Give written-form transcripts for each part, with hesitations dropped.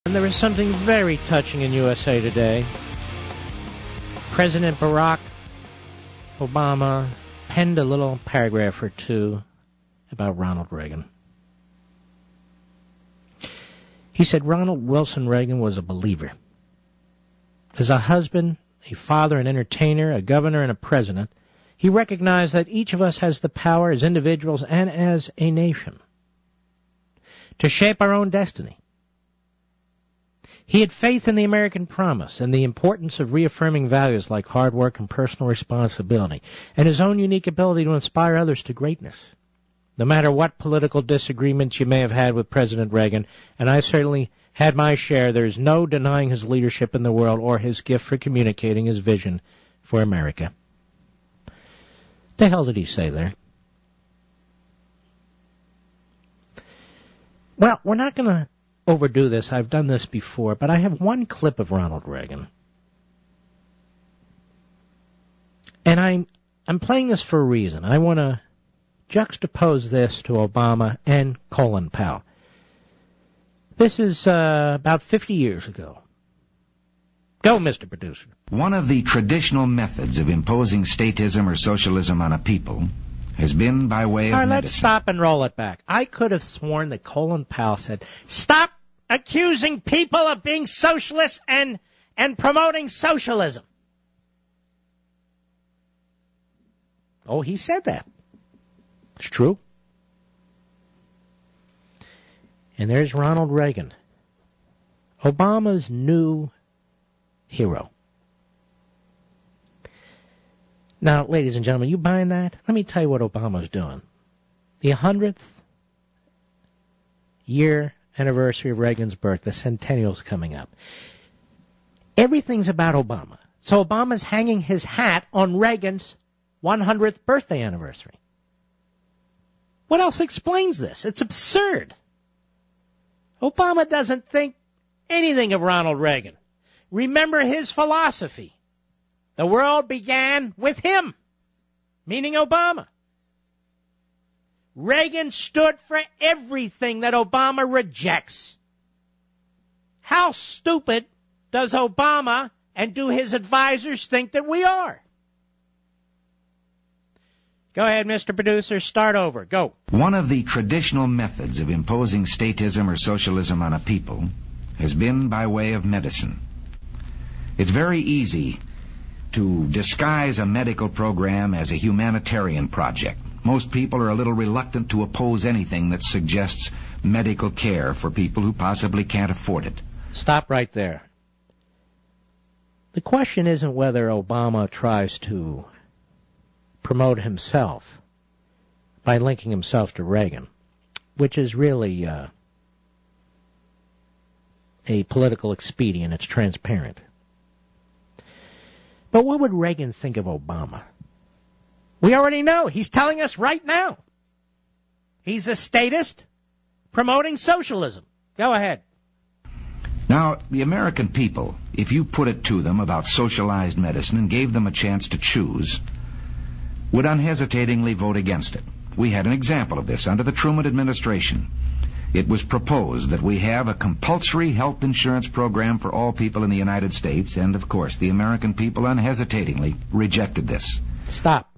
And there is something very touching in USA Today. President Barack Obama penned a little paragraph or two about Ronald Reagan. He said Ronald Wilson Reagan was a believer. As a husband, a father, an entertainer, a governor, and a president, he recognized that each of us has the power as individuals and as a nation to shape our own destiny. He had faith in the American promise and the importance of reaffirming values like hard work and personal responsibility, and his own unique ability to inspire others to greatness. No matter what political disagreements you may have had with President Reagan, and I certainly had my share, there is no denying his leadership in the world or his gift for communicating his vision for America. The hell did he say there? Well, we're not going to overdo this. I've done this before, but I have one clip of Ronald Reagan. And I'm playing this for a reason. I want to juxtapose this to Obama and Colin Powell. This is about 50 years ago. Go, Mr. Producer. One of the traditional methods of imposing statism or socialism on a people has been by way of All right, medicine. let's stop and roll it back. I could have sworn that Colin Powell said, stop accusing people of being socialists and promoting socialism. Oh, he said that. It's true. And there's Ronald Reagan, Obama's new hero. Now, ladies and gentlemen, you buying that? Let me tell you what Obama's doing. The 100th year anniversary of Reagan's birth, the centennial's coming up. Everything's about Obama. So Obama's hanging his hat on Reagan's 100th birthday anniversary. What else explains this? It's absurd. Obama doesn't think anything of Ronald Reagan. Remember his philosophy. The world began with him, meaning Obama. Reagan stood for everything that Obama rejects. How stupid does Obama and do his advisors think that we are? Go ahead, Mr. Producer. Start over. Go. One of the traditional methods of imposing statism or socialism on a people has been by way of medicine. It's very easy to disguise a medical program as a humanitarian project. Most people are a little reluctant to oppose anything that suggests medical care for people who possibly can't afford it. Stop right there. The question isn't whether Obama tries to promote himself by linking himself to Reagan, which is really a political expedient. It's transparent. But what would Reagan think of Obama? We already know. He's telling us right now. He's a statist promoting socialism. Go ahead. Now, the American people, if you put it to them about socialized medicine and gave them a chance to choose, would unhesitatingly vote against it. We had an example of this under the Truman administration. It was proposed that we have a compulsory health insurance program for all people in the United States, and of course the American people unhesitatingly rejected this. Stop.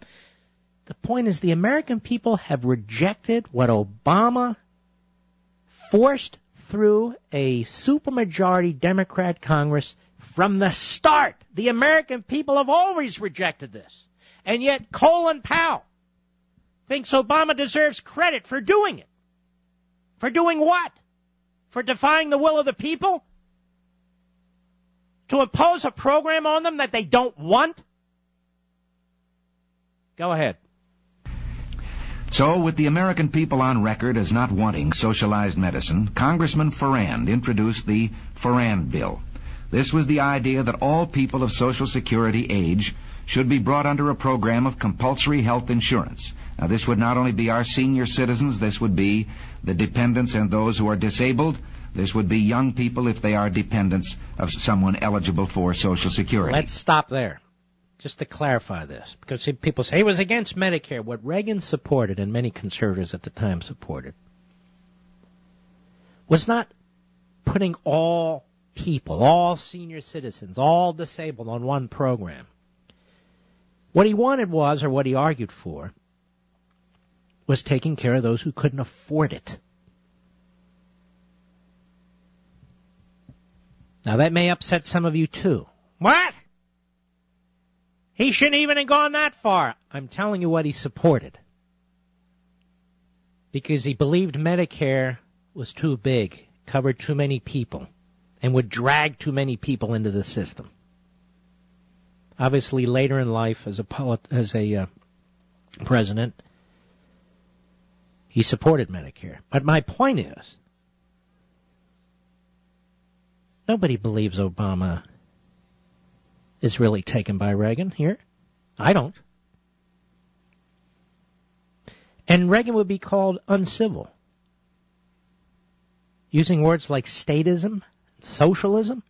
The point is the American people have rejected what Obama forced through a supermajority Democrat Congress from the start. The American people have always rejected this. And yet Colin Powell thinks Obama deserves credit for doing it. For doing what? For defying the will of the people? To impose a program on them that they don't want? Go ahead. So, with the American people on record as not wanting socialized medicine, Congressman Farrand introduced the Farrand Bill. This was the idea that all people of Social Security age should be brought under a program of compulsory health insurance. Now, this would not only be our senior citizens, this would be the dependents and those who are disabled. This would be young people if they are dependents of someone eligible for Social Security. Let's stop there, just to clarify this, because people say he was against Medicare. What Reagan supported, and many conservatives at the time supported, was not putting all people, all senior citizens, all disabled on one program. What he wanted was, or what he argued for, was taking care of those who couldn't afford it. Now that may upset some of you too. What? He shouldn't even have gone that far. I'm telling you what he supported. Because he believed Medicare was too big, covered too many people, and would drag too many people into the system. Obviously, later in life, as a president, he supported Medicare. But my point is, nobody believes Obama is really taken by Reagan here. I don't. And Reagan would be called uncivil, using words like statism, socialism.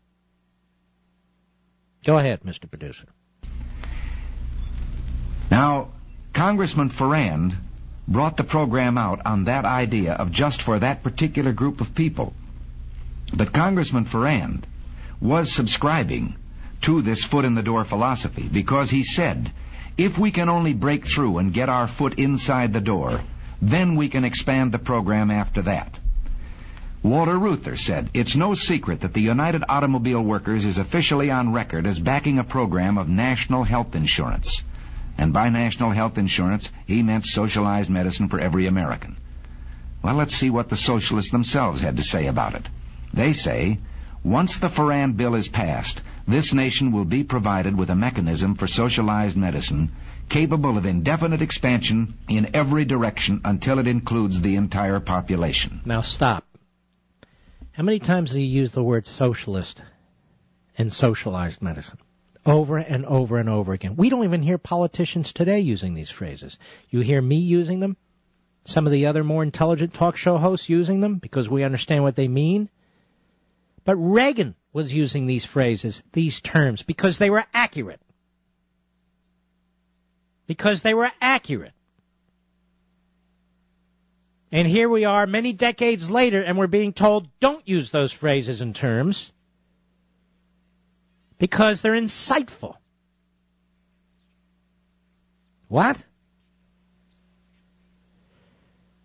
Go ahead, Mr. Producer. Now, Congressman Ferrand brought the program out on that idea of just for that particular group of people. But Congressman Ferrand was subscribing to this foot-in-the-door philosophy because he said, if we can only break through and get our foot inside the door, then we can expand the program after that. Walter Reuther said, it's no secret that the United Automobile Workers is officially on record as backing a program of national health insurance. And by national health insurance, he meant socialized medicine for every American. Well, let's see what the socialists themselves had to say about it. They say, once the Ferrand bill is passed, this nation will be provided with a mechanism for socialized medicine capable of indefinite expansion in every direction until it includes the entire population. Now stop. How many times do you use the word socialist and socialized medicine? Over and over and over again. We don't even hear politicians today using these phrases. You hear me using them, some of the other more intelligent talk show hosts using them because we understand what they mean. But Reagan was using these phrases, these terms, because they were accurate. Because they were accurate. And here we are many decades later, and we're being told, don't use those phrases and terms because they're insightful. What?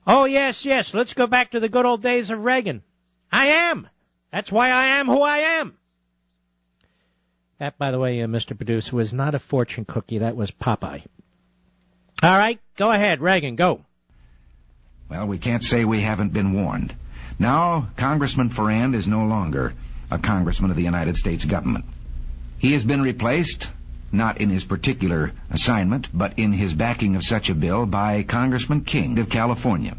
Oh, yes, let's go back to the good old days of Reagan. I am. That's why I am who I am. That, by the way, Mr. Producer, was not a fortune cookie. That was Popeye. All right, go ahead, Reagan, go. Well, we can't say we haven't been warned. Now, Congressman Ferrand is no longer a congressman of the United States government. He has been replaced, not in his particular assignment, but in his backing of such a bill by Congressman King of California.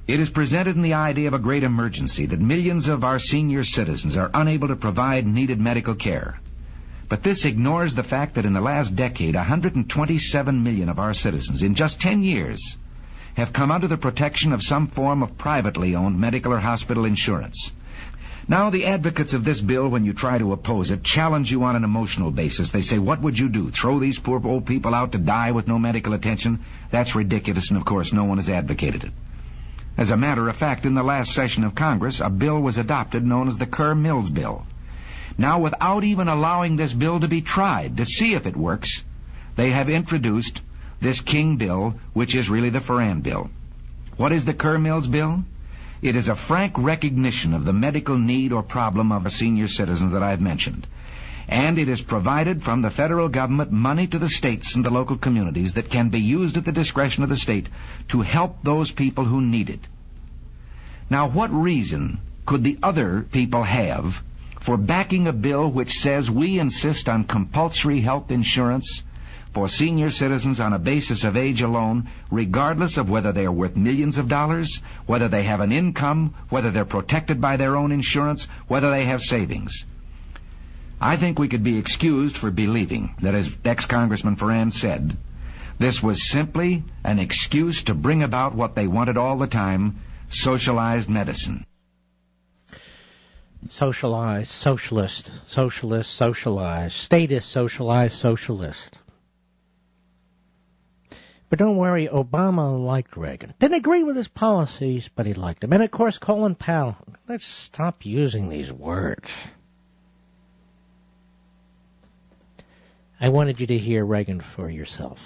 It is presented in the idea of a great emergency that millions of our senior citizens are unable to provide needed medical care. But this ignores the fact that in the last decade, 127 million of our citizens, in just 10 years, have come under the protection of some form of privately owned medical or hospital insurance. Now, the advocates of this bill, when you try to oppose it, challenge you on an emotional basis. They say, what would you do? Throw these poor old people out to die with no medical attention? That's ridiculous, and of course, no one has advocated it. As a matter of fact, in the last session of Congress, a bill was adopted known as the Kerr-Mills bill. Now, without even allowing this bill to be tried to see if it works, they have introduced this King bill, which is really the Ferrand bill. What is the Kerr-Mills bill? It is a frank recognition of the medical need or problem of the senior citizens that I've mentioned. And it is provided from the federal government money to the states and the local communities that can be used at the discretion of the state to help those people who need it. Now, what reason could the other people have for backing a bill which says we insist on compulsory health insurance for senior citizens on a basis of age alone, regardless of whether they are worth millions of dollars, whether they have an income, whether they're protected by their own insurance, whether they have savings? I think we could be excused for believing that, as ex-Congressman Ferrand said, this was simply an excuse to bring about what they wanted all the time, socialized medicine. Socialized, socialist, socialized, statist, socialized, socialist. But don't worry, Obama liked Reagan. Didn't agree with his policies, but he liked him. And of course, Colin Powell. Let's stop using these words. I wanted you to hear Reagan for yourself.